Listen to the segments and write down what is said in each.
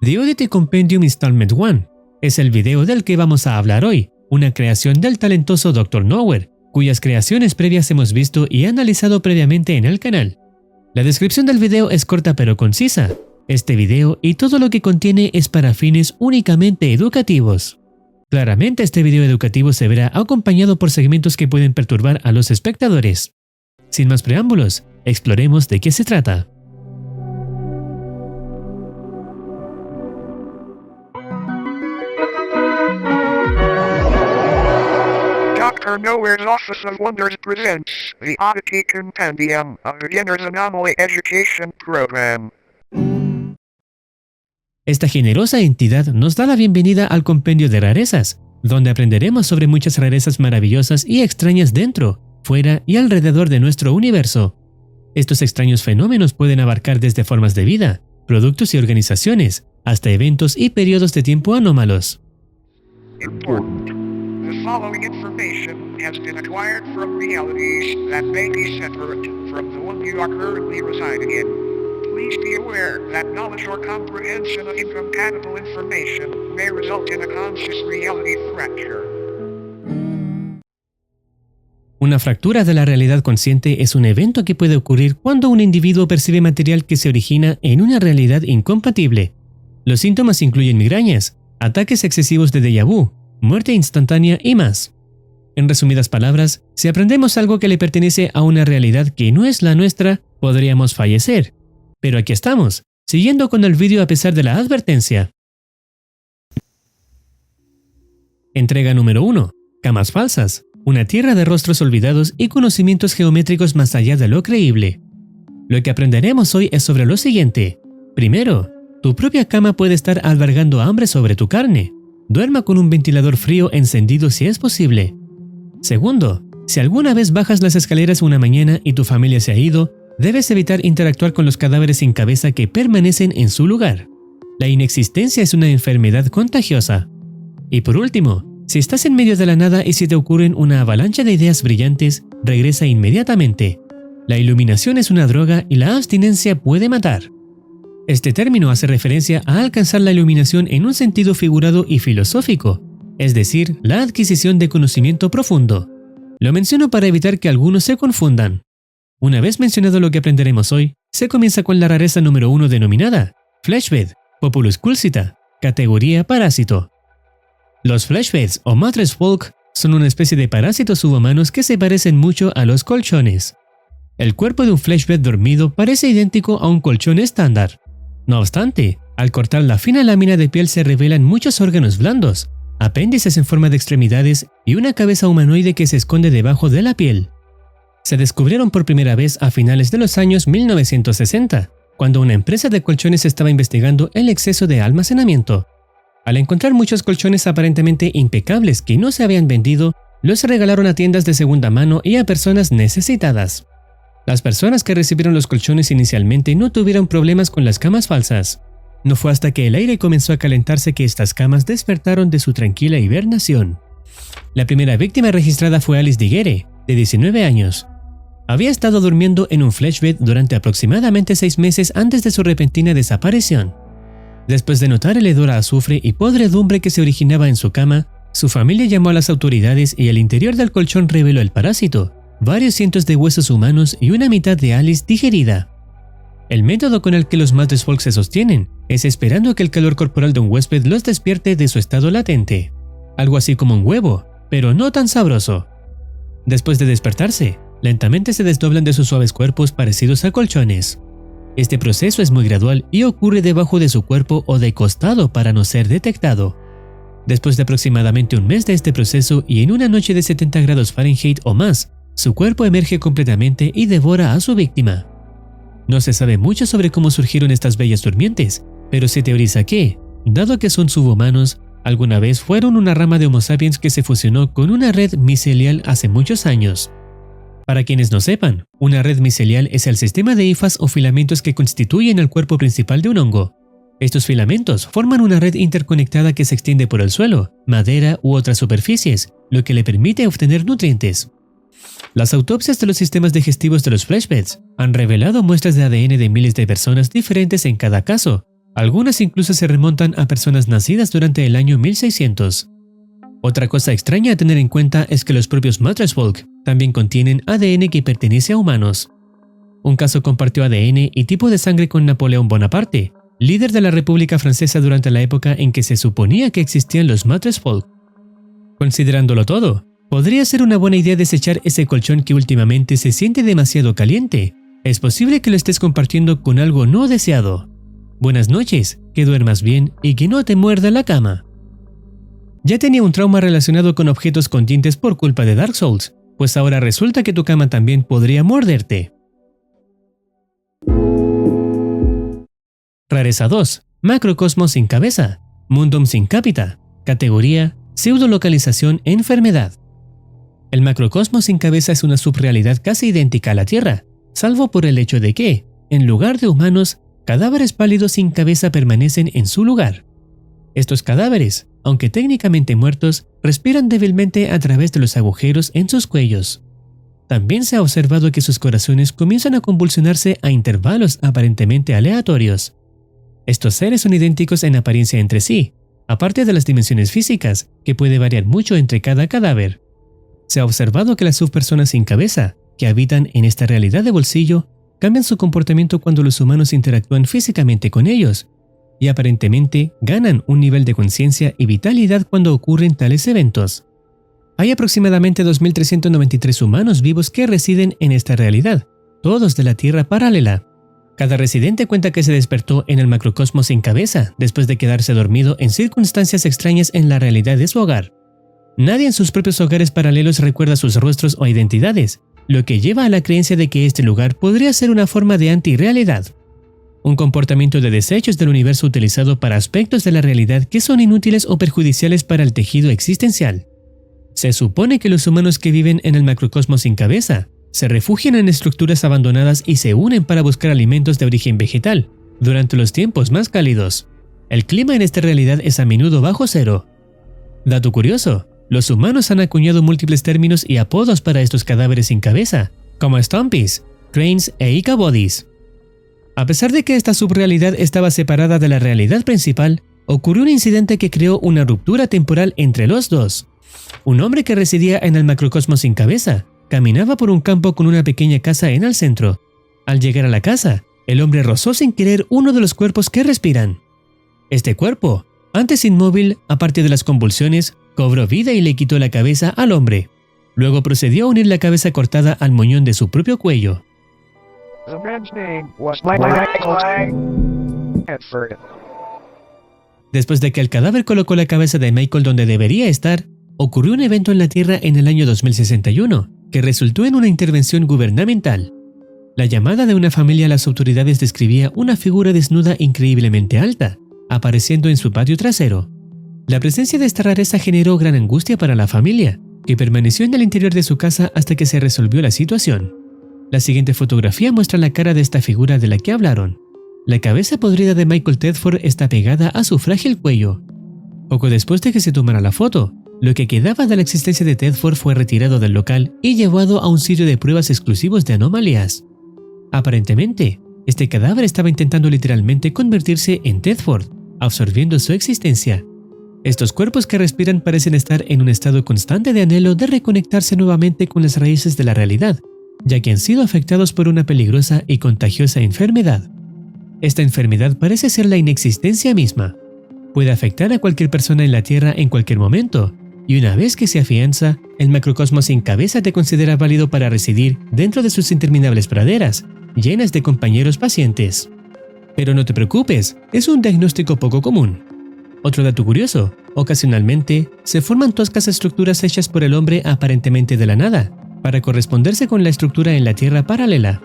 The Oddity Compendium Installment 1 es el video del que vamos a hablar hoy, una creación del talentoso Dr. Nowhere, cuyas creaciones previas hemos visto y analizado previamente en el canal. La descripción del video es corta pero concisa. Este video y todo lo que contiene es para fines únicamente educativos. Claramente este video educativo se verá acompañado por segmentos que pueden perturbar a los espectadores. Sin más preámbulos, exploremos de qué se trata. Dr. Nowhere's Office of Wonders presents The Oddity Compendium, a Beginner's Anomaly Education Program. Esta generosa entidad nos da la bienvenida al compendio de rarezas, donde aprenderemos sobre muchas rarezas maravillosas y extrañas dentro, fuera y alrededor de nuestro universo. Estos extraños fenómenos pueden abarcar desde formas de vida, productos y organizaciones, hasta eventos y periodos de tiempo anómalos. Important. The following information has been acquired from realities that may be separate from the one you are currently residing in. Please be aware that knowledge or comprehension of incompatible information may result in a conscious reality fracture. Una fractura de la realidad consciente es un evento que puede ocurrir cuando un individuo percibe material que se origina en una realidad incompatible. Los síntomas incluyen migrañas, ataques excesivos de déjà vu, muerte instantánea y más. En resumidas palabras, si aprendemos algo que le pertenece a una realidad que no es la nuestra, podríamos fallecer. Pero aquí estamos, siguiendo con el vídeo a pesar de la advertencia. Entrega número 1. Camas falsas. Una tierra de rostros olvidados y conocimientos geométricos más allá de lo creíble. Lo que aprenderemos hoy es sobre lo siguiente. Primero, tu propia cama puede estar albergando hambre sobre tu carne. Duerma con un ventilador frío encendido si es posible. Segundo, si alguna vez bajas las escaleras una mañana y tu familia se ha ido, debes evitar interactuar con los cadáveres sin cabeza que permanecen en su lugar. La inexistencia es una enfermedad contagiosa. Y por último, si estás en medio de la nada y se te ocurren una avalancha de ideas brillantes, regresa inmediatamente. La iluminación es una droga y la abstinencia puede matar. Este término hace referencia a alcanzar la iluminación en un sentido figurado y filosófico, es decir, la adquisición de conocimiento profundo. Lo menciono para evitar que algunos se confundan. Una vez mencionado lo que aprenderemos hoy, se comienza con la rareza número 1 denominada Fleshbed, Populus Cursita, categoría parásito. Los Fleshbeds o Mattress Folk son una especie de parásitos subhumanos que se parecen mucho a los colchones. El cuerpo de un Fleshbed dormido parece idéntico a un colchón estándar. No obstante, al cortar la fina lámina de piel se revelan muchos órganos blandos, apéndices en forma de extremidades y una cabeza humanoide que se esconde debajo de la piel. Se descubrieron por primera vez a finales de los años 1960, cuando una empresa de colchones estaba investigando el exceso de almacenamiento. Al encontrar muchos colchones aparentemente impecables que no se habían vendido, los regalaron a tiendas de segunda mano y a personas necesitadas. Las personas que recibieron los colchones inicialmente no tuvieron problemas con las camas falsas. No fue hasta que el aire comenzó a calentarse que estas camas despertaron de su tranquila hibernación. La primera víctima registrada fue Alice Digere, de 19 años. Había estado durmiendo en un Fleshbed durante aproximadamente 6 meses antes de su repentina desaparición. Después de notar el hedor a azufre y podredumbre que se originaba en su cama, su familia llamó a las autoridades y el interior del colchón reveló el parásito, varios cientos de huesos humanos y una mitad de Alice digerida. El método con el que los Mattress Folk se sostienen es esperando que el calor corporal de un huésped los despierte de su estado latente. Algo así como un huevo, pero no tan sabroso. Después de despertarse, lentamente se desdoblan de sus suaves cuerpos parecidos a colchones. Este proceso es muy gradual y ocurre debajo de su cuerpo o de costado para no ser detectado. Después de aproximadamente un mes de este proceso y en una noche de 70 grados Fahrenheit o más, su cuerpo emerge completamente y devora a su víctima. No se sabe mucho sobre cómo surgieron estas bellas durmientes, pero se teoriza que, dado que son subhumanos, alguna vez fueron una rama de Homo sapiens que se fusionó con una red micelial hace muchos años. Para quienes no sepan, una red micelial es el sistema de hifas o filamentos que constituyen el cuerpo principal de un hongo. Estos filamentos forman una red interconectada que se extiende por el suelo, madera u otras superficies, lo que le permite obtener nutrientes. Las autopsias de los sistemas digestivos de los Fleshbeds han revelado muestras de ADN de miles de personas diferentes en cada caso, Algunas incluso se remontan a personas nacidas durante el año 1600. Otra cosa extraña a tener en cuenta es que los propios Matterfolk también contienen ADN que pertenece a humanos. Un caso compartió ADN y tipo de sangre con Napoleón Bonaparte, líder de la República Francesa durante la época en que se suponía que existían los Matterfolk. Considerándolo todo, podría ser una buena idea desechar ese colchón que últimamente se siente demasiado caliente. Es posible que lo estés compartiendo con algo no deseado. Buenas noches, que duermas bien y que no te muerda la cama. Ya tenía un trauma relacionado con objetos con dientes por culpa de Dark Souls, pues ahora resulta que tu cama también podría morderte. Rareza 2. Macrocosmos sin cabeza. Mundum sin cápita. Categoría: pseudolocalización enfermedad. El macrocosmos sin cabeza es una subrealidad casi idéntica a la Tierra, salvo por el hecho de que, en lugar de humanos, cadáveres pálidos sin cabeza permanecen en su lugar. Estos cadáveres, aunque técnicamente muertos, respiran débilmente a través de los agujeros en sus cuellos. También se ha observado que sus corazones comienzan a convulsionarse a intervalos aparentemente aleatorios. Estos seres son idénticos en apariencia entre sí, aparte de las dimensiones físicas, que puede variar mucho entre cada cadáver. Se ha observado que las subpersonas sin cabeza, que habitan en esta realidad de bolsillo, cambian su comportamiento cuando los humanos interactúan físicamente con ellos, y aparentemente ganan un nivel de conciencia y vitalidad cuando ocurren tales eventos. Hay aproximadamente 2.393 humanos vivos que residen en esta realidad, todos de la Tierra paralela. Cada residente cuenta que se despertó en el macrocosmos sin cabeza después de quedarse dormido en circunstancias extrañas en la realidad de su hogar. Nadie en sus propios hogares paralelos recuerda sus rostros o identidades, lo que lleva a la creencia de que este lugar podría ser una forma de antirrealidad. Un comportamiento de desechos del universo utilizado para aspectos de la realidad que son inútiles o perjudiciales para el tejido existencial. Se supone que los humanos que viven en el macrocosmos sin cabeza se refugian en estructuras abandonadas y se unen para buscar alimentos de origen vegetal durante los tiempos más cálidos. El clima en esta realidad es a menudo bajo cero. Dato curioso, los humanos han acuñado múltiples términos y apodos para estos cadáveres sin cabeza, como Stompies, Cranes e Ichabodies. A pesar de que esta subrealidad estaba separada de la realidad principal, ocurrió un incidente que creó una ruptura temporal entre los dos. Un hombre que residía en el macrocosmos sin cabeza caminaba por un campo con una pequeña casa en el centro. Al llegar a la casa, el hombre rozó sin querer uno de los cuerpos que respiran. Este cuerpo, antes inmóvil, aparte de las convulsiones, cobró vida y le quitó la cabeza al hombre. Luego procedió a unir la cabeza cortada al moñón de su propio cuello. The man's name was Michael Edford. Después de que el cadáver colocó la cabeza de Michael donde debería estar, ocurrió un evento en la Tierra en el año 2061 que resultó en una intervención gubernamental. La llamada de una familia a las autoridades describía una figura desnuda increíblemente alta, apareciendo en su patio trasero. La presencia de esta rareza generó gran angustia para la familia, que permaneció en el interior de su casa hasta que se resolvió la situación. La siguiente fotografía muestra la cara de esta figura de la que hablaron. La cabeza podrida de Michael Tedford está pegada a su frágil cuello. Poco después de que se tomara la foto, lo que quedaba de la existencia de Tedford fue retirado del local y llevado a un sitio de pruebas exclusivos de anomalías. Aparentemente, este cadáver estaba intentando literalmente convertirse en Tedford, absorbiendo su existencia. Estos cuerpos que respiran parecen estar en un estado constante de anhelo de reconectarse nuevamente con las raíces de la realidad, ya que han sido afectados por una peligrosa y contagiosa enfermedad. Esta enfermedad parece ser la inexistencia misma. Puede afectar a cualquier persona en la Tierra en cualquier momento, y una vez que se afianza, el macrocosmos sin cabeza te considera válido para residir dentro de sus interminables praderas, llenas de compañeros pacientes. Pero no te preocupes, es un diagnóstico poco común. Otro dato curioso, ocasionalmente se forman toscas estructuras hechas por el hombre aparentemente de la nada, para corresponderse con la estructura en la Tierra paralela.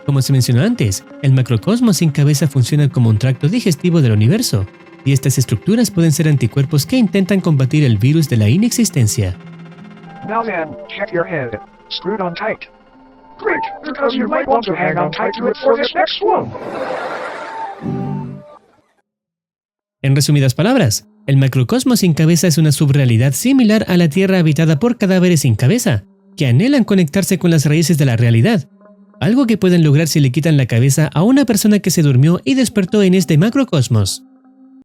Como se mencionó antes, el macrocosmos sin cabeza funciona como un tracto digestivo del universo, y estas estructuras pueden ser anticuerpos que intentan combatir el virus de la inexistencia. Now then, check your head. Screwed on tight. Great, because you might want to hang on tight to it for this next one. En resumidas palabras, el macrocosmos sin cabeza es una subrealidad similar a la Tierra habitada por cadáveres sin cabeza, que anhelan conectarse con las raíces de la realidad, algo que pueden lograr si le quitan la cabeza a una persona que se durmió y despertó en este macrocosmos.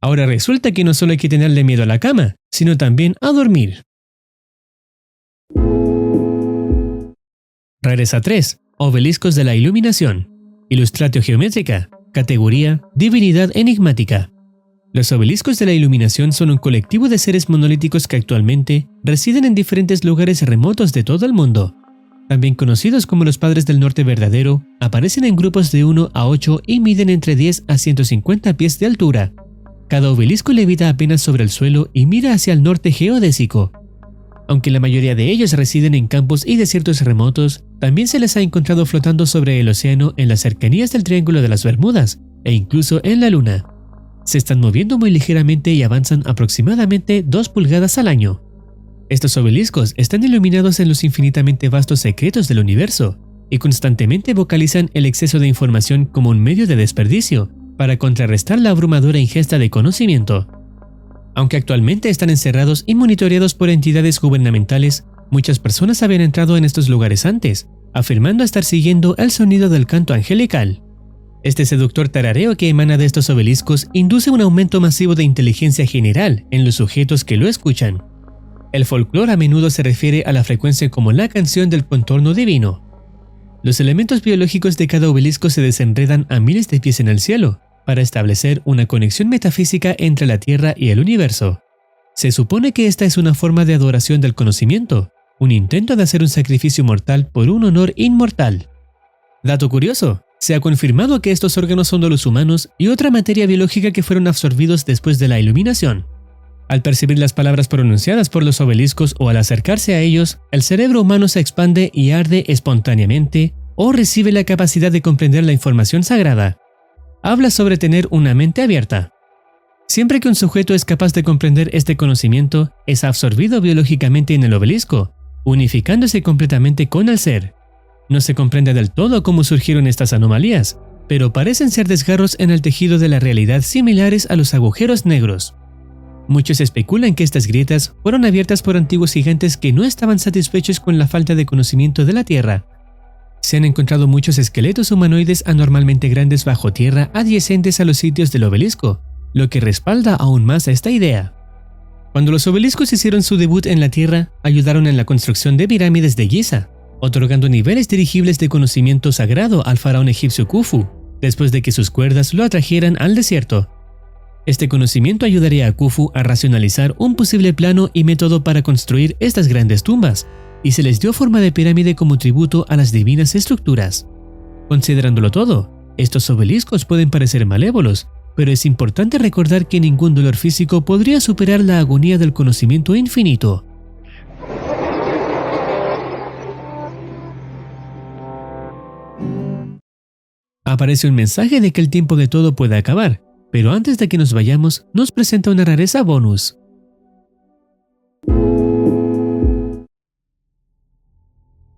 Ahora resulta que no solo hay que tenerle miedo a la cama, sino también a dormir. Rareza 3. Obeliscos de la Iluminación. Ilustratio geométrica. Categoría: Divinidad enigmática. Los obeliscos de la Iluminación son un colectivo de seres monolíticos que actualmente residen en diferentes lugares remotos de todo el mundo. También conocidos como los Padres del Norte verdadero, aparecen en grupos de 1 a 8 y miden entre 10 a 150 pies de altura. Cada obelisco levita apenas sobre el suelo y mira hacia el norte geodésico. Aunque la mayoría de ellos residen en campos y desiertos remotos, también se les ha encontrado flotando sobre el océano en las cercanías del Triángulo de las Bermudas e incluso en la Luna. Se están moviendo muy ligeramente y avanzan aproximadamente 2 pulgadas al año. Estos obeliscos están iluminados en los infinitamente vastos secretos del universo y constantemente vocalizan el exceso de información como un medio de desperdicio para contrarrestar la abrumadora ingesta de conocimiento. Aunque actualmente están encerrados y monitoreados por entidades gubernamentales, muchas personas habían entrado en estos lugares antes, afirmando estar siguiendo el sonido del canto angelical. Este seductor tarareo que emana de estos obeliscos induce un aumento masivo de inteligencia general en los sujetos que lo escuchan. El folclore a menudo se refiere a la frecuencia como la canción del contorno divino. Los elementos biológicos de cada obelisco se desenredan a miles de pies en el cielo para establecer una conexión metafísica entre la Tierra y el universo. Se supone que esta es una forma de adoración del conocimiento, un intento de hacer un sacrificio mortal por un honor inmortal. Dato curioso, se ha confirmado que estos órganos son de los humanos y otra materia biológica que fueron absorbidos después de la iluminación. Al percibir las palabras pronunciadas por los obeliscos o al acercarse a ellos, el cerebro humano se expande y arde espontáneamente o recibe la capacidad de comprender la información sagrada. Habla sobre tener una mente abierta. Siempre que un sujeto es capaz de comprender este conocimiento, es absorbido biológicamente en el obelisco, unificándose completamente con el ser. No se comprende del todo cómo surgieron estas anomalías, pero parecen ser desgarros en el tejido de la realidad similares a los agujeros negros. Muchos especulan que estas grietas fueron abiertas por antiguos gigantes que no estaban satisfechos con la falta de conocimiento de la Tierra. Se han encontrado muchos esqueletos humanoides anormalmente grandes bajo tierra adyacentes a los sitios del obelisco, lo que respalda aún más a esta idea. Cuando los obeliscos hicieron su debut en la Tierra, ayudaron en la construcción de pirámides de Giza, otorgando niveles dirigibles de conocimiento sagrado al faraón egipcio Khufu, después de que sus cuerdas lo atrajeran al desierto. Este conocimiento ayudaría a Khufu a racionalizar un posible plano y método para construir estas grandes tumbas, y se les dio forma de pirámide como tributo a las divinas estructuras. Considerándolo todo, estos obeliscos pueden parecer malévolos, pero es importante recordar que ningún dolor físico podría superar la agonía del conocimiento infinito. Aparece un mensaje de que el tiempo de todo puede acabar, pero antes de que nos vayamos, nos presenta una rareza bonus.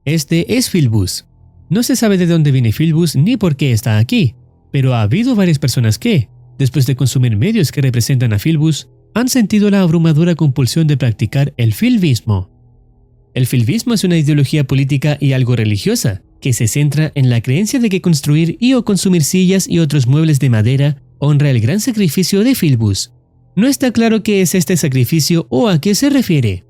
Este es Philbus. No se sabe de dónde viene Philbus ni por qué está aquí, pero ha habido varias personas que, después de consumir medios que representan a Philbus, han sentido la abrumadora compulsión de practicar el philbismo. El philbismo es una ideología política y algo religiosa, que se centra en la creencia de que construir y o consumir sillas y otros muebles de madera honra el gran sacrificio de Philbus. No está claro qué es este sacrificio o a qué se refiere.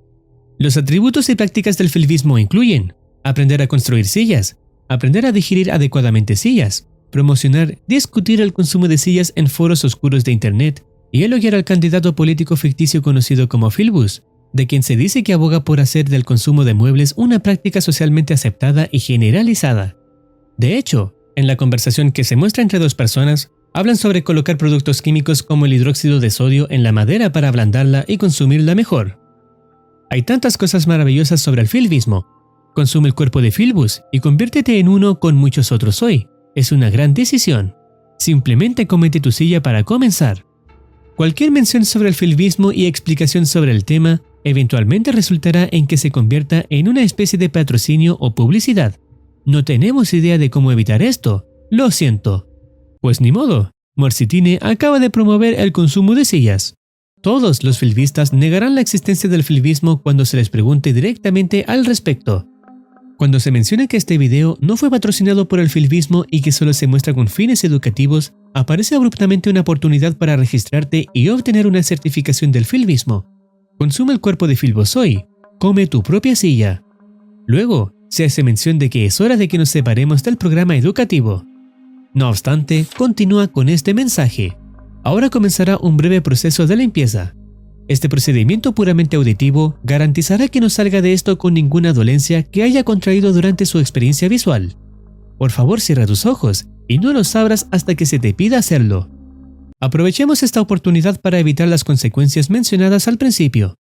Los atributos y prácticas del philbismo incluyen aprender a construir sillas, aprender a digerir adecuadamente sillas, promocionar, discutir el consumo de sillas en foros oscuros de Internet y elogiar al candidato político ficticio conocido como Philbus, de quien se dice que aboga por hacer del consumo de muebles una práctica socialmente aceptada y generalizada. De hecho, en la conversación que se muestra entre dos personas, hablan sobre colocar productos químicos como el hidróxido de sodio en la madera para ablandarla y consumirla mejor. Hay tantas cosas maravillosas sobre el philbismo. Consume el cuerpo de Philbus y conviértete en uno con muchos otros hoy. Es una gran decisión. Simplemente cómete tu silla para comenzar. Cualquier mención sobre el philbismo y explicación sobre el tema eventualmente resultará en que se convierta en una especie de patrocinio o publicidad. No tenemos idea de cómo evitar esto. Lo siento. Pues ni modo. Morcitine acaba de promover el consumo de sillas. Todos los philbistas negarán la existencia del philbismo cuando se les pregunte directamente al respecto. Cuando se menciona que este video no fue patrocinado por el filbismo y que solo se muestra con fines educativos, aparece abruptamente una oportunidad para registrarte y obtener una certificación del filbismo. Consume el cuerpo de Filbozoy, come tu propia silla. Luego, se hace mención de que es hora de que nos separemos del programa educativo. No obstante, continúa con este mensaje. Ahora comenzará un breve proceso de limpieza. Este procedimiento puramente auditivo garantizará que no salga de esto con ninguna dolencia que haya contraído durante su experiencia visual. Por favor, cierra tus ojos y no los abras hasta que se te pida hacerlo. Aprovechemos esta oportunidad para evitar las consecuencias mencionadas al principio.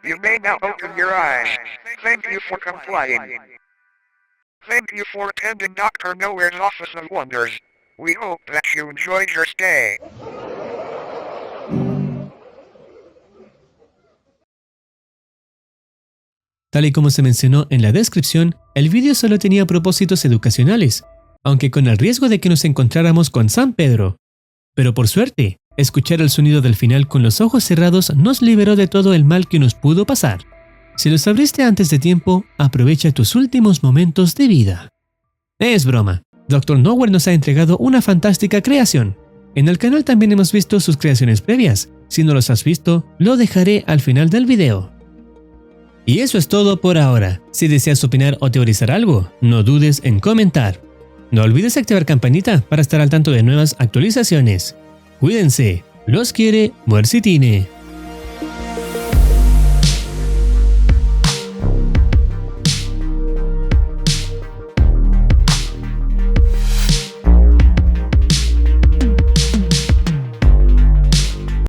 You may now open your eyes. Thank you for complying. Thank you for attending Dr. Nowhere's Office of Wonders. We hope that you enjoyed your stay. Tal y como se mencionó en la descripción, el vídeo solo tenía propósitos educacionales, aunque con el riesgo de que nos encontráramos con San Pedro. Pero por suerte, escuchar el sonido del final con los ojos cerrados nos liberó de todo el mal que nos pudo pasar. Si los abriste antes de tiempo, aprovecha tus últimos momentos de vida. Es broma. Dr. Nowhere nos ha entregado una fantástica creación. En el canal también hemos visto sus creaciones previas. Si no los has visto, lo dejaré al final del video. Y eso es todo por ahora. Si deseas opinar o teorizar algo, no dudes en comentar. No olvides activar campanita para estar al tanto de nuevas actualizaciones. Cuídense. Los quiere Muercitine.